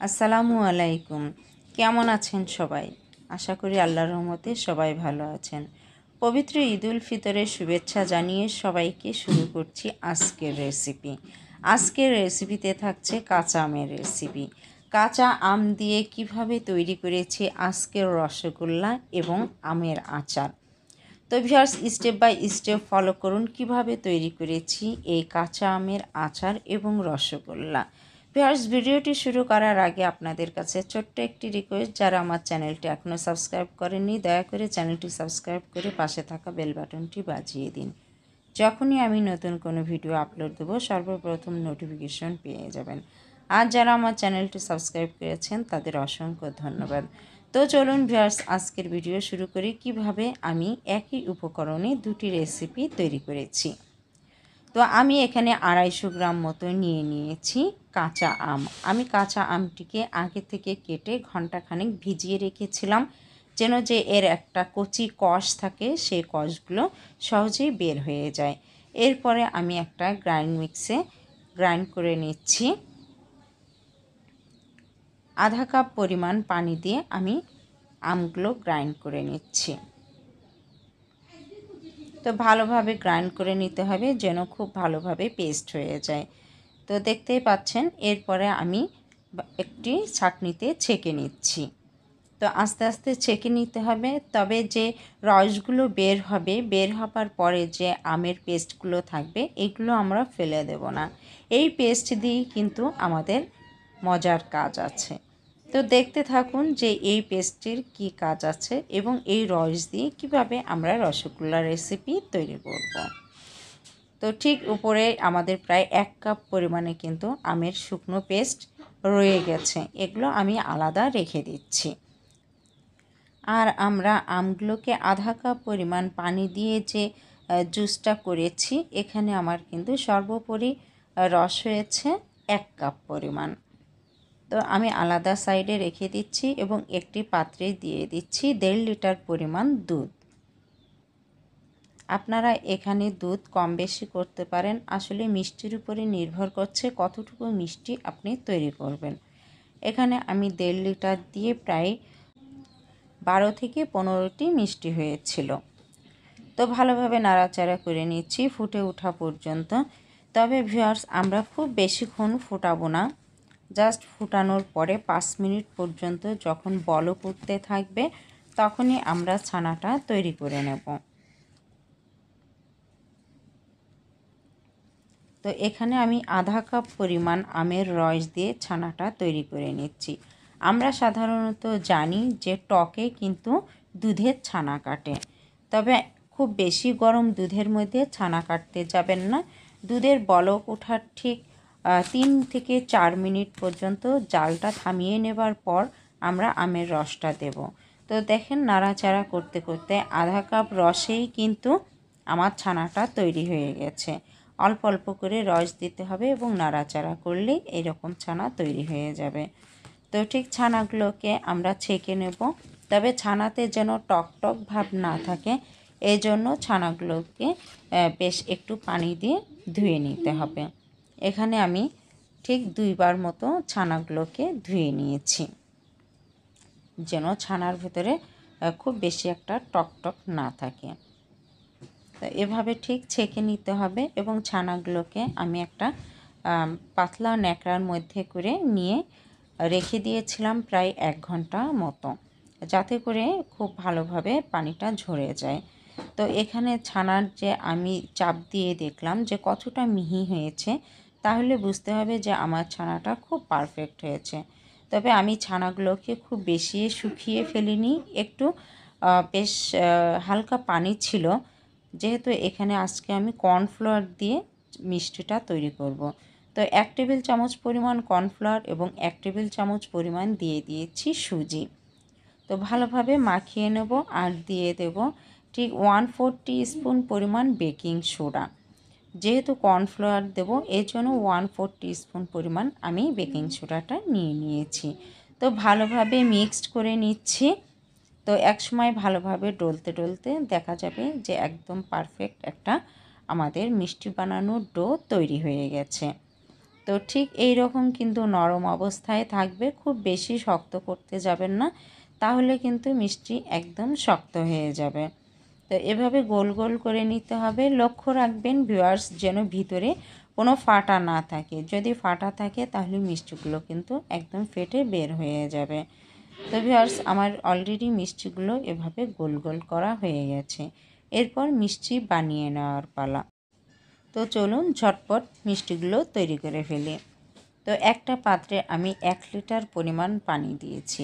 আসসালামু আলাইকুম। কেমন আছেন সবাই? আশা করি আল্লাহর রহমতে সবাই ভালো আছেন। পবিত্র ঈদুল ফিতরের শুভেচ্ছা জানিয়ে সবাইকে শুরু করছি আজকের রেসিপি। আজকের রেসিপিতে থাকছে কাঁচা আমের রেসিপি। কাঁচা আম দিয়ে কিভাবে তৈরি করেছি আজকের রসগোল্লা এবং আমের আচার। তো viewers, step by step follow করুন কিভাবে তৈরি করেছি এই কাঁচা আমের আচার এবং রসগোল্লা। ভিউয়ার্স, ভিডিওটি শুরু করার আগে আপনাদের কাছে ছোট্ট একটি রিকোয়েস্ট, যারা আমার চ্যানেলটি এখনও সাবস্ক্রাইব করেননি দয়া করে চ্যানেলটি সাবস্ক্রাইব করে পাশে থাকা বেল বাটনটি বাজিয়ে দিন। যখনই আমি নতুন কোনো ভিডিও আপলোড দেবো সর্বপ্রথম নোটিফিকেশন পেয়ে যাবেন। আর যারা আমার চ্যানেলটি সাবস্ক্রাইব করেছেন তাদের অসংখ্য ধন্যবাদ। তো চলুন ভিউয়ার্স, আজকের ভিডিও শুরু করি কিভাবে আমি একই উপকরণে দুটি রেসিপি তৈরি করেছি। তো আমি এখানে 250 গ্রাম মতো নিয়ে নিয়েছি কাঁচা আম। আমি কাঁচা আমটিকে আগে থেকে কেটে ঘন্টাখানেক ভিজিয়ে রেখেছিলাম, যেন যে এর একটা কচি কষ থাকে সেই কষগুলো সহজেই বের হয়ে যায়। এরপরে আমি একটা মিক্সে গ্রাইন্ড করে নিচ্ছি। আধা কাপ পরিমাণ পানি দিয়ে আমি আমগুলো গ্রাইন্ড করে নিচ্ছি। তো ভালোভাবে গ্রাইন্ড করে নিতে হবে যেন খুব ভালোভাবে পেস্ট হয়ে যায়। তো দেখতেই পাচ্ছেন, এরপরে আমি একটি ছাঁকনিতে ছেঁকে নিচ্ছি। তো আস্তে আস্তে ছেঁকে নিতে হবে, তবে যে রসগুলো বের হবার পরে যে আমের পেস্টগুলো থাকবে এগুলো আমরা ফেলে দেব না। এই পেস্ট দিয়েই কিন্তু আমাদের মজার কাজ আছে। তো দেখতে থাকুন যে এই পেস্টের কি কাজ আছে এবং এই রস দিয়ে কিভাবে আমরা রসগোল্লা রেসিপি তৈরি করব। তো ঠিক উপরে আমাদের প্রায় 1 কাপ পরিমাণে কিন্তু আমের শুকনো পেস্ট রয়ে গেছে, এগুলো আমি আলাদা রেখে দিচ্ছি। আর আমরা আমগুলোকে আধা কাপ পরিমাণ পানি দিয়ে যে জুসটা করেছি, এখানে আমার কিন্তু সর্বোপরি রস হয়েছে 1 কাপ পরিমাণ। তো আমি আলাদা সাইডে রেখে দিচ্ছি এবং একটি পাত্রে দিয়ে দিচ্ছি 1.5 লিটার পরিমাণ দুধ। আপনারা এখানে দুধ কম বেশি করতে পারেন, আসলে মিষ্টির উপরে নির্ভর করছে কতটুকু মিষ্টি আপনি তৈরি করবেন। এখানে আমি 1.5 লিটার দিয়ে প্রায় 12 থেকে 15টি মিষ্টি হয়েছিল। তো ভালোভাবে নাড়াচাড়া করে নিচ্ছি ফুটে ওঠা পর্যন্ত। তবে ভিউয়ার্স, আমরা খুব বেশিক্ষণ ফোটাবো না, জাস্ট ফুটানোর পরে 5 মিনিট পর্যন্ত যখন বলক উঠতে থাকবে তখনই আমরা ছানাটা তৈরি করে নেব। তো এখানে আমি আধা কাপ পরিমাণ আমের রস দিয়ে ছানাটা তৈরি করে নিচ্ছি। আমরা সাধারণত জানি যে টকে কিন্তু দুধের ছানা কাটে, তবে খুব বেশি গরম দুধের মধ্যে ছানা কাটতে যাবেন না। দুধের বলক ওঠার ঠিক 3 থেকে 4 মিনিট পর্যন্ত জালটা থামিয়ে নেবার পর আমরা আমের রসটা দেব। তো দেখেন, নাড়াচাড়া করতে করতে আধা কাপ রসেই কিন্তু আমার ছানাটা তৈরি হয়ে গেছে। অল্প অল্প করে রস দিতে হবে এবং নাড়াচাড়া করলেই এরকম ছানা তৈরি হয়ে যাবে। তো ঠিক ছানাগুলোকে আমরা ছেঁকে নেব, তবে ছানাতে যেন টক টক ভাব না থাকে এই জন্য ছানাগুলোকে বেশ একটু পানি দিয়ে ধুয়ে নিতে হবে। এখানে আমি ঠিক 2 বার মতো ছানাগুলোকে ধুয়ে নিয়েছি, যেন ছানার ভেতরে খুব বেশি একটা টক টক না থাকে। তো এভাবে ঠিক ছেঁকে নিতে হবে এবং ছানাগুলোকে আমি একটা পাতলা ন্যাকড়ার মধ্যে করে নিয়ে রেখে দিয়েছিলাম প্রায় 1 ঘন্টা মতো, যাতে করে খুব ভালোভাবে পানিটা ঝরে যায়। তো এখানে ছানার যে আমি চাপ দিয়ে দেখলাম যে কতটা মিহি হয়েছে, তাহলে বুঝতে হবে যে আমার ছানাটা খুব পারফেক্ট হয়েছে। তবে আমি ছানাগুলোকে খুব বেশি শুকিয়ে ফেলিনি, একটু বেশ হালকা পানি ছিল, যেহেতু এখানে আজকে আমি কর্নফ্লাওয়ার দিয়ে মিষ্টিটা তৈরি করব। তো 1 টেবিল চামচ পরিমাণ কর্নফ্লাওয়ার এবং 1 টেবিল চামচ পরিমাণ দিয়ে দিয়েছি সুজি। তো ভালোভাবে মাখিয়ে নেব আর দিয়ে দেব ঠিক 1/4 টিস্পুন পরিমাণ বেকিং সোডা। যেহেতু কর্নফ্লাওয়ার দেব এর জন্য 1/4 টিস্পুন পরিমাণ আমি বেকিং সোডাটা নিয়ে নিয়েছি। তো ভালোভাবে মিক্সড করে নিচ্ছি। তো একসময় ভালোভাবে ডলতে ডলতে দেখা যাবে যে একদম পারফেক্ট একটা আমাদের মিষ্টি বানানোর ডো তৈরি হয়ে গেছে। তো তো ঠিক এই রকম কিন্তু নরম অবস্থায় থাকবে, খুব বেশি শক্ত করতে যাবেন না, তাহলে কিন্তু মিষ্টি একদম শক্ত হয়ে যাবে। তো এভাবে গোল গোল করে নিতে হবে। লক্ষ্য রাখবেন ভিউয়ার্স যেন ভিতরে কোনো ফাটা না থাকে, যদি ফাটা থাকে তাহলে মিষ্টিগুলো কিন্তু একদম ফেটে বের হয়ে যাবে। তো ভিউয়ার্স আমার অলরেডি মিষ্টিগুলো এভাবে গোল গোল করা হয়ে গেছে। এরপর মিষ্টি বানিয়ে নেওয়ার পালা। তো চলুন ঝটপট মিষ্টিগুলো তৈরি করে ফেলি। তো একটা পাত্রে আমি 1 লিটার পরিমাণ পানি দিয়েছি।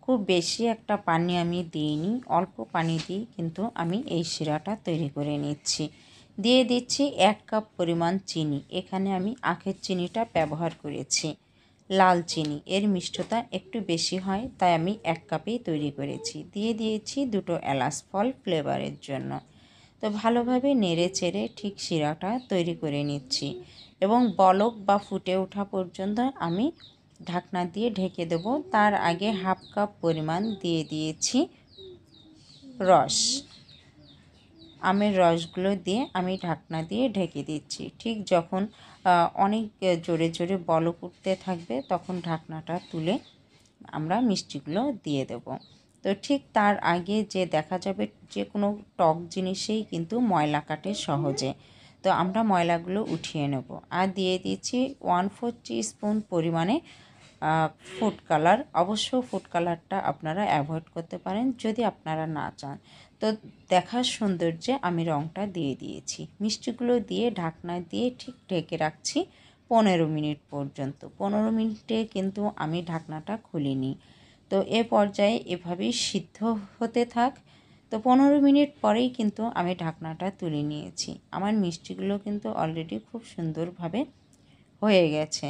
খুব বেশি একটা পানি আমি দিইনি, অল্প পানি দিয়ে কিন্তু আমি এই শিরাটা তৈরি করে নিচ্ছি। দিয়ে দিচ্ছি 1 কাপ পরিমাণ চিনি। এখানে আমি আখের চিনিটা ব্যবহার করেছি, লাল চিনি, এর মিষ্টতা একটু বেশি হয় তাই আমি 1 কাপেই তৈরি করেছি। দিয়ে দিয়েছি 2টো এলাচ ফল ফ্লেভারের জন্য। তো ভালোভাবে নেড়ে চেড়ে ঠিক শিরাটা তৈরি করে নিচ্ছি এবং বলক বা ফুটে ওঠা পর্যন্ত আমি ঢাকনা দিয়ে ঢেকে দেব। তার আগে 1/2 কাপ পরিমাণ দিয়ে দিয়েছি রস। আমের রসগুলো দিয়ে আমি ঢাকনা দিয়ে ঢেকে দিচ্ছি। ঠিক যখন অনেক জোরে জোরে বলক উঠতে থাকবে তখন ঢাকনাটা তুলে আমরা মিষ্টিগুলো দিয়ে দেব। তো ঠিক তার আগে যে দেখা যাবে যে কোনো টক জিনিসেই কিন্তু ময়লা কাটে সহজে, তো আমরা ময়লাগুলো উঠিয়ে নেব। আর দিয়ে দিচ্ছি 1/4 টিস্পুন পরিমাণে ফুড কালার। অবশ্য ফুড কালারটা আপনারা অ্যাভয়েড করতে পারেন যদি আপনারা না চান। তো দেখার সৌন্দর্যে আমি রঙটা দিয়ে দিয়েছি। মিষ্টিগুলো দিয়ে ঢাকনা দিয়ে ঠিক ঢেকে রাখছি 15 মিনিট পর্যন্ত। 15 মিনিটে কিন্তু আমি ঢাকনাটা খুলিনি। তো এ পর্যায়ে এভাবেই সিদ্ধ হতে থাক। তো 15 মিনিট পরেই কিন্তু আমি ঢাকনাটা তুলে নিয়েছি। আমার মিষ্টিগুলো কিন্তু অলরেডি খুব সুন্দরভাবে হয়ে গেছে।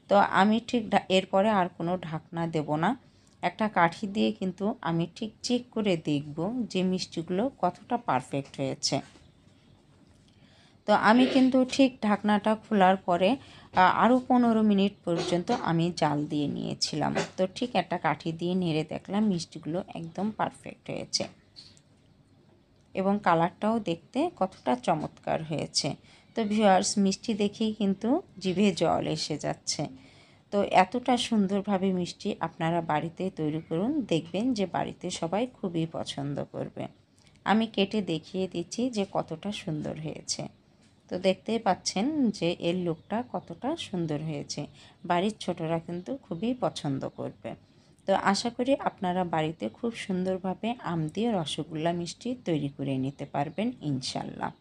তো আমি ঠিক এরপরে আর কোনো ঢাকনা দেব না। একটা কাঠি দিয়ে কিন্তু আমি ঠিক চেক করে দেখব যে মিষ্টিগুলো কতটা পারফেক্ট হয়েছে। তো আমি কিন্তু ঠিক ঢাকনাটা খোলার পরে আরও 15 মিনিট পর্যন্ত আমি জাল দিয়ে নিয়েছিলাম। তো ঠিক একটা কাঠি দিয়ে নেড়ে দেখলাম মিষ্টিগুলো একদম পারফেক্ট হয়েছে এবং কালারটাও দেখতে কতটা চমৎকার হয়েছে। তো ভিউয়ার্স মিষ্টি দেখেই কিন্তু জিভে জল এসে যাচ্ছে। তো এতটা সুন্দরভাবে মিষ্টি আপনারা বাড়িতে তৈরি করুন, দেখবেন যে বাড়িতে সবাই খুবই পছন্দ করবে। আমি কেটে দেখিয়ে দিচ্ছি যে কতটা সুন্দর হয়েছে। তো দেখতেই পাচ্ছেন যে এর লুকটা কতটা সুন্দর হয়েছে। বাড়ির ছোটরা কিন্তু খুবই পছন্দ করবে। তো আশা করি আপনারা বাড়িতে খুব সুন্দরভাবে আম দিয়ে রসগোল্লা মিষ্টি তৈরি করে নিতে পারবেন ইনশাল্লাহ।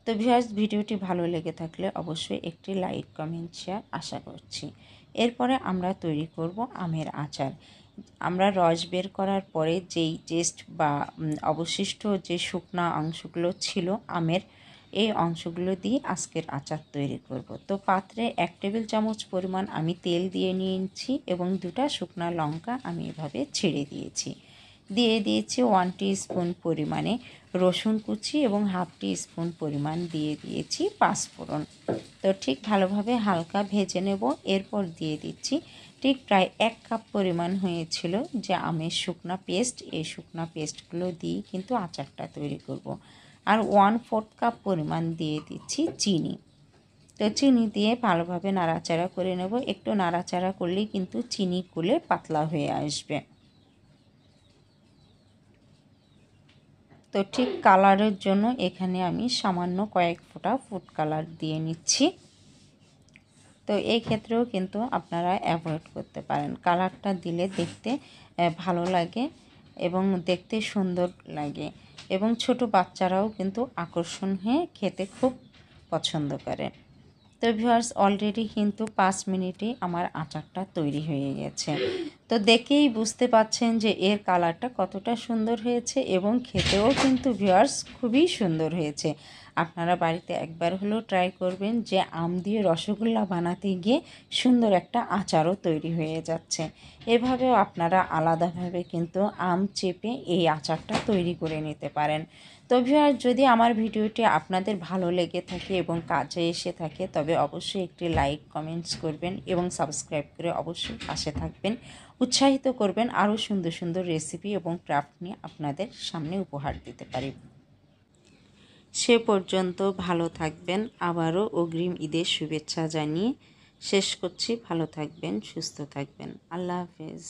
তো ভিউয়ার্স ভিডিওটি ভালো লেগে থাকলে অবশ্যই একটি লাইক কমেন্ট শেয়ার আশা করছি। এরপরে আমরা তৈরি করব আমের আচার। আমরা রস বের করার পরে যেই টেস্ট বা অবশিষ্ট যে শুকনা অংশগুলো ছিল আমের, এই অংশগুলো দিয়ে আজকের আচার তৈরি করব। তো পাত্রে 1 টেবিল চামচ পরিমাণ আমি তেল দিয়ে নিয়েছি এবং 2টা শুকনা লঙ্কা আমি এভাবে ছেড়ে দিয়েছি। দিয়ে দিয়েছি 1 টিস্পুন পরিমাণে রসুন কুচি এবং 1/2 টিস্পুন পরিমাণ দিয়ে দিয়েছি পাঁচফোড়ন। তো ঠিক ভালোভাবে হালকা ভেজে নেব। এরপর দিয়ে দিচ্ছি ঠিক প্রায় 1 কাপ পরিমাণ হয়েছিল যে আমের শুকনা পেস্ট, এই শুকনা পেস্টগুলো দিয়ে কিন্তু আচারটা তৈরি করব। আর 1/4 কাপ পরিমাণ দিয়ে দিচ্ছি চিনি। তো চিনি দিয়ে ভালোভাবে নাড়াচাড়া করে নেব। একটু নাড়াচাড়া করলেই কিন্তু চিনি গলে পাতলা হয়ে আসবে। তো ঠিক কালারের জন্য এখানে আমি সামান্য কয়েক ফোঁটা ফুড কালার দিয়ে নিচ্ছি। তো এই ক্ষেত্রেও কিন্তু আপনারা অ্যাভয়েড করতে পারেন। কালারটা দিলে দেখতে ভালো লাগে এবং দেখতে সুন্দর লাগে এবং ছোট বাচ্চারাও কিন্তু আকর্ষণ হয়ে খেতে খুব পছন্দ করে। তো ভিউয়ার্স অলরেডি কিন্তু 5 মিনিটেই আমার আচারটা তৈরি হয়ে গেছে। তো দেখেই বুঝতে পাচ্ছেন যে এর কালারটা কতটা সুন্দর হয়েছে এবং খেতেও কিন্তু ভিউয়ার্স খুবই সুন্দর হয়েছে। আপনারা বাড়িতে একবার হলেও ট্রাই করবেন যে আম দিয়ে রসগোল্লা বানাতে গিয়ে সুন্দর একটা আচারও তৈরি হয়ে যাচ্ছে। এভাবেও আপনারা আলাদাভাবে কিন্তু আম চেপে এই আচারটা তৈরি করে নিতে পারেন। তো ভিউয়ার্স যদি আমার ভিডিওটি আপনাদের ভালো লেগে থাকে এবং কাজে এসে থাকে তবে অবশ্যই একটি লাইক কমেন্টস করবেন এবং সাবস্ক্রাইব করে অবশ্যই পাশে থাকবেন, উৎসাহিত করবেন আরও সুন্দর সুন্দর রেসিপি এবং ক্রাফট নিয়ে আপনাদের সামনে উপহার দিতে পারি। সে পর্যন্ত ভালো থাকবেন। আবারও অগ্রিম ঈদের শুভেচ্ছা জানিয়ে শেষ করছি। ভালো থাকবেন, সুস্থ থাকবেন। আল্লাহ হাফেজ।